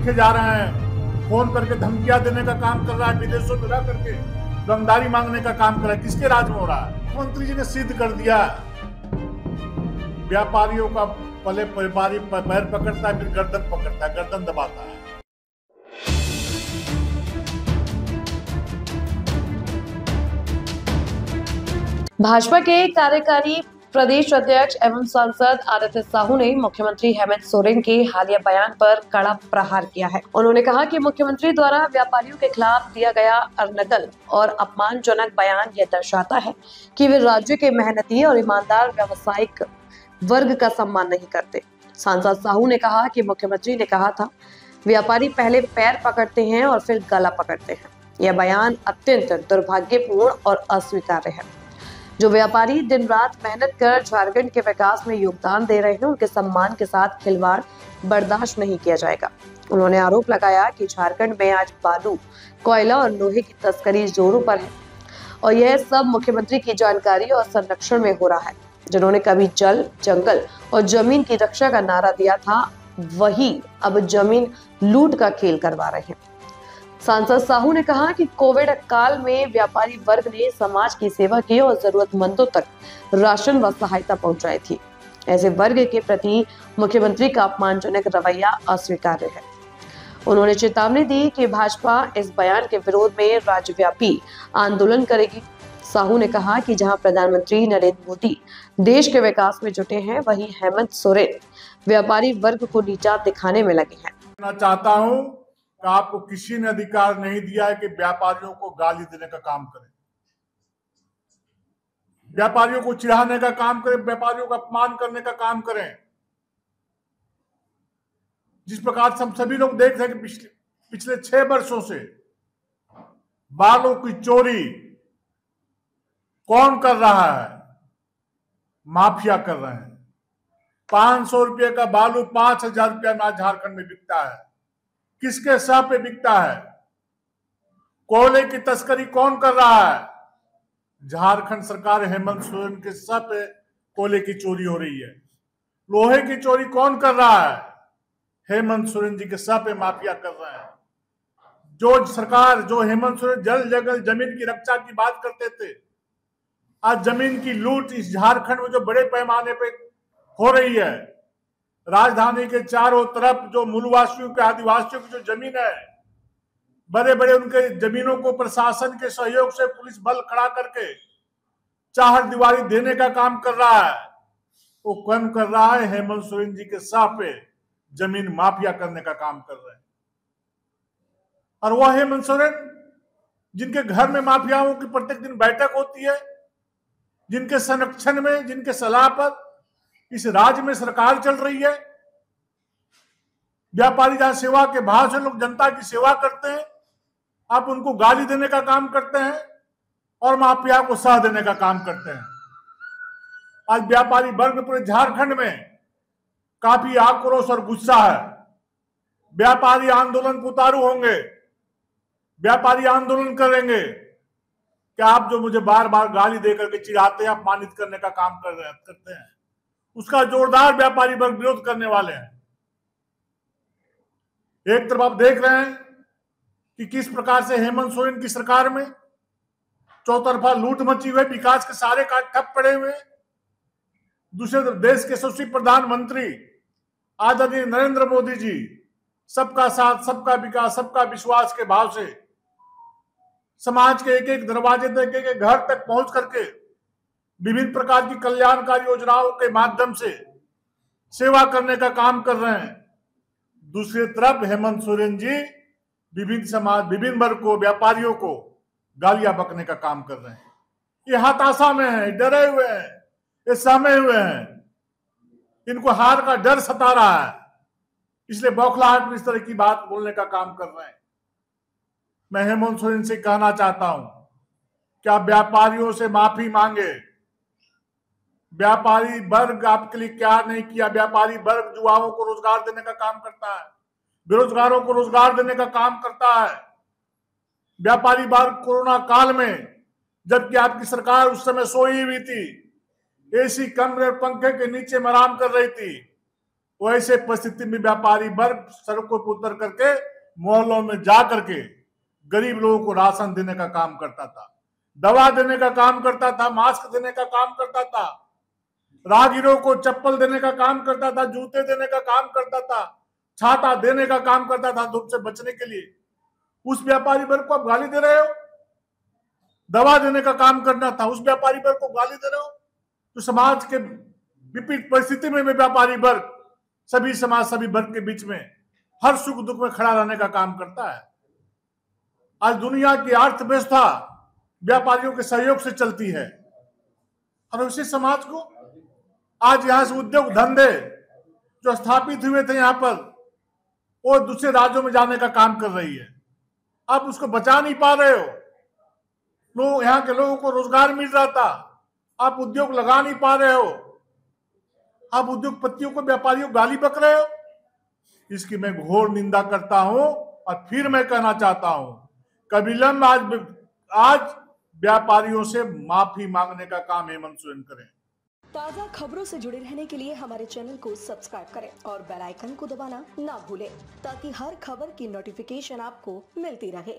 लिखे जा रहे हैं, फोन करके धमकियां देने का काम कर रहा है, विदेशों में रह करके रंगदारी मांगने का काम कर रहा है। किसके राज में हो रहा है? मुख्यमंत्री जी ने सिद्ध कर दिया, व्यापारियों का पहले व्यापारी पैर पकड़ता है, फिर गर्दन पकड़ता है, गर्दन दबाता है। भाजपा के कार्यकारी प्रदेश अध्यक्ष एवं सांसद आदित्य साहू ने मुख्यमंत्री हेमंत सोरेन के हालिया बयान पर कड़ा प्रहार किया है। उन्होंने कहा कि मुख्यमंत्री द्वारा व्यापारियों के खिलाफ दिया गया अनर्गल और अपमानजनक बयान यह दर्शाता है कि वे राज्य के मेहनती और ईमानदार व्यावसायिक वर्ग का सम्मान नहीं करते। सांसद साहू ने कहा कि मुख्यमंत्री ने कहा था, व्यापारी पहले पैर पकड़ते हैं और फिर गला पकड़ते हैं। यह बयान अत्यंत दुर्भाग्यपूर्ण और अस्वीकार्य है। जो व्यापारी दिन रात मेहनत कर झारखंड के विकास में योगदान दे रहे हैं, उनके सम्मान के साथ खिलवाड़ बर्दाश्त नहीं किया जाएगा। उन्होंने आरोप लगाया कि झारखंड में आज बालू, कोयला और लोहे की तस्करी जोरों पर है और यह सब मुख्यमंत्री की जानकारी और संरक्षण में हो रहा है। जिन्होंने कभी जल, जंगल और जमीन की रक्षा का नारा दिया था, वही अब जमीन लूट का खेल करवा रहे हैं। सांसद साहू ने कहा कि कोविड काल में व्यापारी वर्ग ने समाज की सेवा की और जरूरतमंदों तक राशन व सहायता पहुंचाई थी। ऐसे वर्ग के प्रति मुख्यमंत्री का अपमानजनक रवैया अस्वीकार्य है। उन्होंने चेतावनी दी कि भाजपा इस बयान के विरोध में राज्यव्यापी आंदोलन करेगी। साहू ने कहा कि जहां प्रधानमंत्री नरेंद्र मोदी देश के विकास में जुटे हैं, वहीं हेमंत सोरेन व्यापारी वर्ग को नीचा दिखाने में लगे हैं। मैं चाहता हूं कि आपको किसी ने अधिकार नहीं दिया है कि व्यापारियों को गाली देने का काम करें, व्यापारियों को चिढ़ाने का काम करें, व्यापारियों का अपमान करने का काम करें। जिस प्रकार से हम सभी लोग देख रहे हैं कि पिछले 6 वर्षों से बालू की चोरी कौन कर रहा है? माफिया कर रहे हैं। 500 रुपये का बालू 5000 रुपया में आज झारखंड में बिकता है। किसके सह पे बिकता है? कोयले की तस्करी कौन कर रहा है? झारखंड सरकार हेमंत सोरेन के सह पे कोयले की चोरी हो रही है। लोहे की चोरी कौन कर रहा है? हेमंत सोरेन जी के सह पे माफिया कर रहे हैं। जो हेमंत सोरेन जल जंगल जमीन की रक्षा की बात करते थे, आज जमीन की लूट इस झारखंड में जो बड़े पैमाने पे हो रही है। राजधानी के चारों तरफ जो मूलवासियों के, आदिवासियों की जो जमीन है, बड़े बड़े उनके जमीनों को प्रशासन के सहयोग से पुलिस बल खड़ा करके चार दीवारी देने का काम कर रहा है। वो कौन कर रहा है? हेमंत सोरेन जी के साथ पे जमीन माफिया करने का काम कर रहे हैं। और वह हेमंत सोरेन जिनके घर में माफियाओं की प्रत्येक दिन बैठक होती है, जिनके संरक्षण में, जिनके सलाह पर इस राज्य में सरकार चल रही है। व्यापारी जहां सेवा के भाव से लोग जनता की सेवा करते हैं, आप उनको गाली देने का काम करते हैं और माफिया को साथ देने का काम करते हैं। आज व्यापारी वर्ग पूरे झारखंड में काफी आक्रोश और गुस्सा है। व्यापारी आंदोलन को उतारू होंगे, व्यापारी आंदोलन करेंगे। क्या आप जो मुझे बार बार गाली देकर के चिढ़ाते हैं, अपमानित करने का काम करते हैं, उसका जोरदार व्यापारी वर्ग विरोध करने वाले हैं। एक तरफ आप देख रहे हैं कि किस प्रकार से हेमंत सोरेन की सरकार में चौतरफा लूट मची हुई, विकास के सारे कार्य ठप पड़े हुए। दूसरे तरफ देश के यशस्वी प्रधानमंत्री आदरणीय नरेंद्र मोदी जी सबका साथ, सबका विकास, सबका विश्वास के भाव से समाज के एक एक दरवाजे तक, एक एक घर तक पहुंच करके विभिन्न प्रकार की कल्याणकारी योजनाओं के माध्यम से सेवा करने का काम कर रहे हैं। दूसरी तरफ हेमंत सोरेन जी विभिन्न समाज, विभिन्न वर्ग को, व्यापारियों को गालियां बकने का काम कर रहे हैं। ये हताशा में है, डरे हुए हैं, ये सहमे हुए हैं। इनको हार का डर सता रहा है, इसलिए बौखलाहट में इस तरह की बात बोलने का काम कर रहे हैं। मैं हेमंत सोरेन से कहना चाहता हूं कि आप व्यापारियों से माफी मांगे। व्यापारी वर्ग आपके लिए क्या नहीं किया? व्यापारी वर्ग युवाओं को रोजगार देने का काम करता है, बेरोजगारों को रोजगार देने का काम करता है। व्यापारी वर्ग कोरोना काल में, जबकि आपकी सरकार उस समय सोई हुई थी, एसी कमरे पंखे के नीचे में आराम कर रही थी, वैसे परिस्थिति में व्यापारी वर्ग सड़कों पर उतर करके मोहल्लों में जा करके गरीब लोगों को राशन देने का काम करता था, दवा देने का काम करता था, मास्क देने का काम करता था, राहगीरों को चप्पल देने का काम करता था, जूते देने का काम करता था, छाता देने का काम करता था धूप से बचने के लिए। उस व्यापारी वर्ग को आप गाली दे रहे हो। दवा देने का काम करना था, उस व्यापारी वर्ग को गाली दे रहे हो। तो समाज के विपरीत परिस्थिति में व्यापारी वर्ग सभी समाज सभी वर्ग के बीच में हर सुख दुख में खड़ा रहने का काम करता है। आज दुनिया की अर्थव्यवस्था व्यापारियों के सहयोग से चलती है और उसी समाज को आज यहां से उद्योग धंधे जो स्थापित हुए थे यहां पर वो दूसरे राज्यों में जाने का काम कर रही है। आप उसको बचा नहीं पा रहे हो। लोग यहाँ के लोगों को रोजगार मिल रहा था, आप उद्योग लगा नहीं पा रहे हो। आप उद्योगपतियों को व्यापारियों गाली बक रहे हो। इसकी मैं घोर निंदा करता हूं और फिर मैं कहना चाहता हूं कविलंब आज व्यापारियों से माफी मांगने का काम हेमंत सोरेन करें। ताज़ा खबरों से जुड़े रहने के लिए हमारे चैनल को सब्सक्राइब करें और बेल आइकन को दबाना ना भूलें ताकि हर खबर की नोटिफिकेशन आपको मिलती रहे।